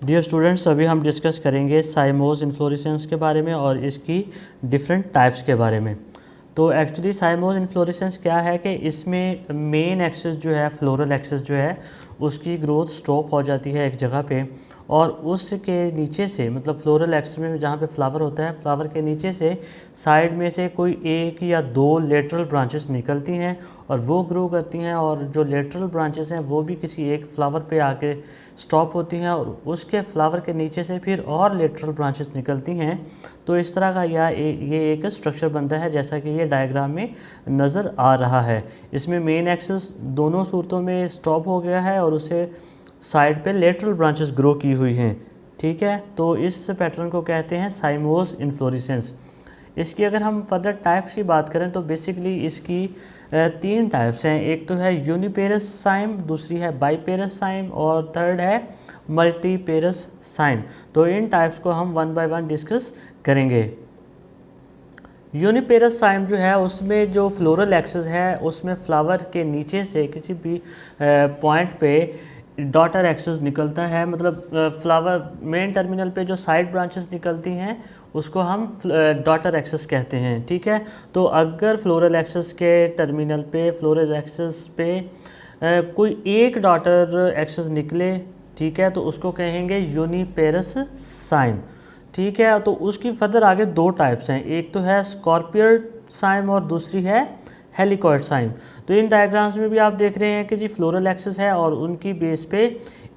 Dear students, अभी हम discuss करेंगे साइमोस इन्फ्लोरेसेंस के बारे में और इसकी डिफरेंट टाइप्स के बारे में। तो एक्चुअली साइमोस इन्फ्लोरेसेंस क्या है कि इसमें मेन एक्सिस जो है, फ्लोरल एक्सिस जो है, उसकी ग्रोथ स्टॉप हो जाती है एक जगह पे, और उसके नीचे से, मतलब फ्लोरल एक्सिस में जहाँ पे फ्लावर होता है, फ्लावर के नीचे से साइड में से कोई एक या दो लेटरल ब्रांचेस निकलती हैं और वो ग्रो करती हैं, और जो लेटरल ब्रांचेस हैं वो भी किसी एक फ्लावर पे आके स्टॉप होती हैं और उसके फ्लावर के नीचे से फिर और लेटरल ब्रांचेस निकलती हैं। तो इस तरह का ये एक स्ट्रक्चर बनता है, जैसा कि ये डायग्राम में नज़र आ रहा है। इसमें मेन एक्सिस दोनों सूरतों में स्टॉप हो गया है और उसे साइड पे लेटरल ब्रांचेस ग्रो की हुई हैं। ठीक है, तो इस पैटर्न को कहते हैं साइमोस इन्फ्लोरेसेंस। इसकी अगर हम फर्दर टाइप्स की बात करें तो बेसिकली इसकी तीन टाइप्स हैं। एक तो है यूनिपेरस साइम, दूसरी है बाईपेरस साइम और थर्ड है मल्टीपेरस साइम। तो इन टाइप्स को हम वन बाय वन डिस्कस करेंगे। यूनिपेरस साइम जो है उसमें जो फ्लोरल एक्सिस है उसमें फ्लावर के नीचे से किसी भी पॉइंट पे डॉटर एक्सिस निकलता है, मतलब फ्लावर मेन टर्मिनल पे जो साइड ब्रांचेस निकलती हैं उसको हम डॉटर एक्सिस कहते हैं। ठीक है, तो अगर फ्लोरल एक्सिस के टर्मिनल पे, फ्लोरल एक्सिस पे कोई एक डॉटर एक्सिस निकले, ठीक है, तो उसको कहेंगे यूनिपेरस साइम। ठीक है, तो उसकी फर्दर आगे दो टाइप्स हैं, एक तो है स्कॉर्पियड साइम और दूसरी है हेलिकॉइड साइम। तो इन डायग्राम्स में भी आप देख रहे हैं कि जी फ्लोरल एक्सिस है और उनकी बेस पे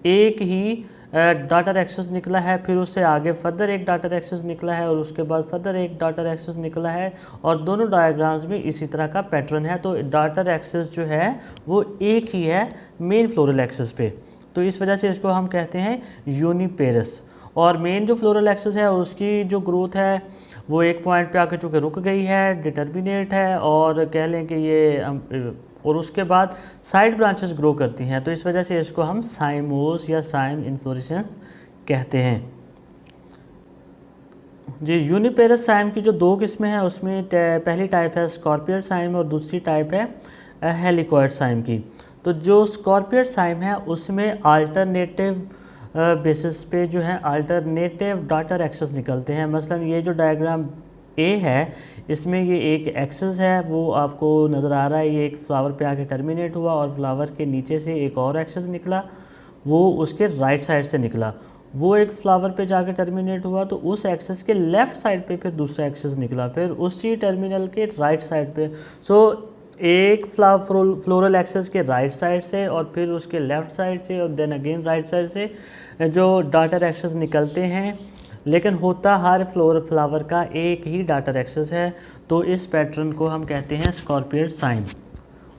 एक ही डॉटर एक्सिस निकला है, फिर उससे आगे फर्दर एक डॉटर एक्सिस निकला है और उसके बाद फर्दर एक डॉटर एक्सिस निकला है, और दोनों डायग्राम्स में इसी तरह का पैटर्न है। तो डॉटर एक्सिस जो है वो एक ही है मेन फ्लोरल एक्सिस पे, तो इस वजह से इसको हम कहते हैं यूनिपेरस। और मेन जो फ्लोरल एक्सिस है उसकी जो ग्रोथ है वो एक पॉइंट पे आके चूँकि रुक गई है, डिटर्मिनेट है, और कह लें कि ये और उसके बाद साइड ब्रांचेस ग्रो करती हैं, तो इस वजह से इसको हम साइमोस या साइम इन्फ्लोरेसेंस कहते हैं जी। यूनिपेरस साइम की जो दो किस्में हैं उसमें पहली टाइप है स्कॉर्पियड साइम और दूसरी टाइप है हेलिकॉइड साइम की। तो जो स्कॉर्पियड साइम है उसमें अल्टरनेटिव बेसिस पे जो है अल्टरनेटिव डॉटर एक्सिस निकलते हैं। मसलन ये जो डायग्राम ए है इसमें ये एक एक्सिस है, वो आपको नज़र आ रहा है, ये एक फ्लावर पे आके टर्मिनेट हुआ और फ्लावर के नीचे से एक और एक्सिस निकला, वो उसके राइट साइड से निकला, वो एक फ्लावर पे जाके टर्मिनेट हुआ, तो उस एक्सिस के लेफ़्ट साइड पे फिर दूसरा एक्सिस निकला, फिर उसी टर्मिनल के राइट साइड पे। सो एक फ्लोरल एक्सिस के राइट साइड से और फिर उसके लेफ़्ट साइड से और देन अगेन राइट साइड से जो डॉटर एक्सिस निकलते हैं, लेकिन होता हर फ्लावर का एक ही डॉटर एक्सिस है। तो इस पैटर्न को हम कहते हैं स्कॉर्पियड साइम।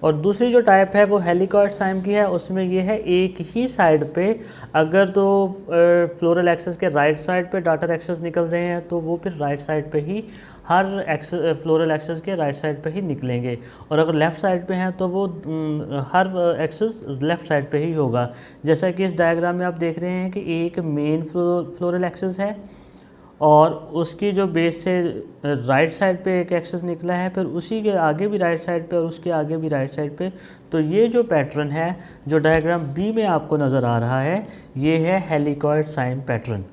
और दूसरी जो टाइप है वो हेलिकॉइड साइम की है, उसमें ये है एक ही साइड पे अगर तो फ्लोरल एक्सिस के राइट साइड पे डॉटर एक्सिस निकल रहे हैं तो वो फिर राइट साइड पे ही हर फ्लोरल एक्सिस के राइट साइड पे ही निकलेंगे, और अगर लेफ़्ट साइड पे हैं तो वो हर एक्सिस लेफ़्ट साइड पे ही होगा। जैसा कि इस डायग्राम में आप देख रहे हैं कि एक मेन फ्लोरल एक्सिस है और उसकी जो बेस से राइट साइड पे एक एक्सिस निकला है, फिर उसी के आगे भी राइट साइड पे और उसके आगे भी राइट साइड पे। तो ये जो पैटर्न है जो डायग्राम बी में आपको नज़र आ रहा है, ये है हेलिकॉइड साइम पैटर्न।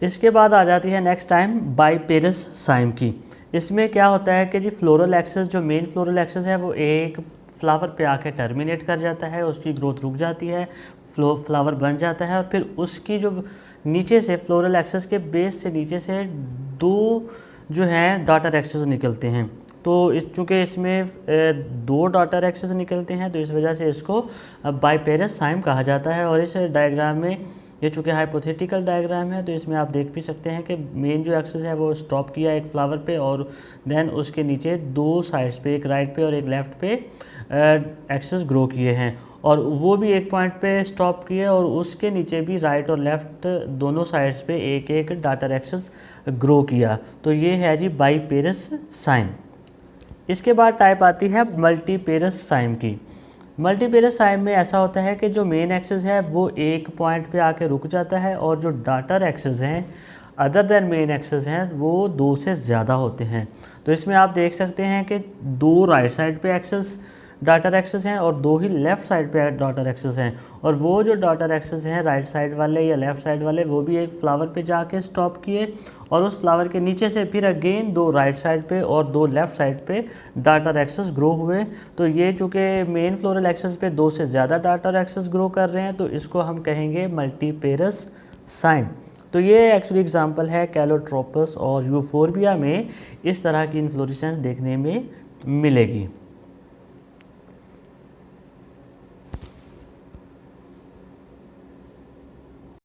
इसके बाद आ जाती है नेक्स्ट टाइम बाईपेरस साइम की। इसमें क्या होता है कि जी फ्लोरल एक्सिस, जो मेन फ्लोरल एक्सिस है, वो एक फ्लावर पे आके टर्मिनेट कर जाता है, उसकी ग्रोथ रुक जाती है, फ्लावर बन जाता है, और फिर उसकी जो नीचे से फ्लोरल एक्सिस के बेस से नीचे से दो जो हैं डॉटर एक्सिस निकलते हैं। तो चूँकि इसमें दो डॉटर एक्सिस निकलते हैं तो इस वजह से इसको बाईपेरस साइम कहा जाता है। और इस डायग्राम में ये चूँकि हाइपोथेटिकल डायग्राम है तो इसमें आप देख भी सकते हैं कि मेन जो एक्सिस है वो स्टॉप किया एक फ्लावर पे, और देन उसके नीचे दो साइड्स पे, एक राइट पे और एक लेफ़्ट पे एक्सिस ग्रो किए हैं, और वो भी एक पॉइंट पे स्टॉप किए और उसके नीचे भी राइट और लेफ़्ट दोनों साइड्स पे एक एक डॉटर एक्सिस ग्रो किया। तो ये है जी बाईपेरस साइम। इसके बाद टाइप आती है मल्टीपेरस साइम की। मल्टीपेरस साइम में ऐसा होता है कि जो मेन एक्सिस है वो एक पॉइंट पे आके रुक जाता है, और जो डॉटर एक्सिस हैं अदर देन मेन एक्सिस हैं वो दो से ज़्यादा होते हैं। तो इसमें आप देख सकते हैं कि दो राइट साइड पे एक्सिस डाटर एक्सेस हैं और 2 ही लेफ़्ट साइड पे डाटर एक्सेस हैं, और वो जो डाटर एक्सेस हैं राइट साइड वाले या लेफ़्ट साइड वाले वो भी एक फ्लावर पे जाके स्टॉप किए, और उस फ्लावर के नीचे से फिर अगेन 2 राइट साइड पे और 2 लेफ़्ट साइड पे डाटर एक्सेस ग्रो हुए। तो ये चूँकि मेन फ्लोरल एक्सेस पे 2 से ज़्यादा डाटर एक्सेस ग्रो कर रहे हैं तो इसको हम कहेंगे मल्टीपेरस साइम। तो ये एक्चुअली एग्जांपल है कैलोट्रोपस और यूफोरबिया में इस तरह की इन्फ्लोरेसेंस देखने में मिलेगी।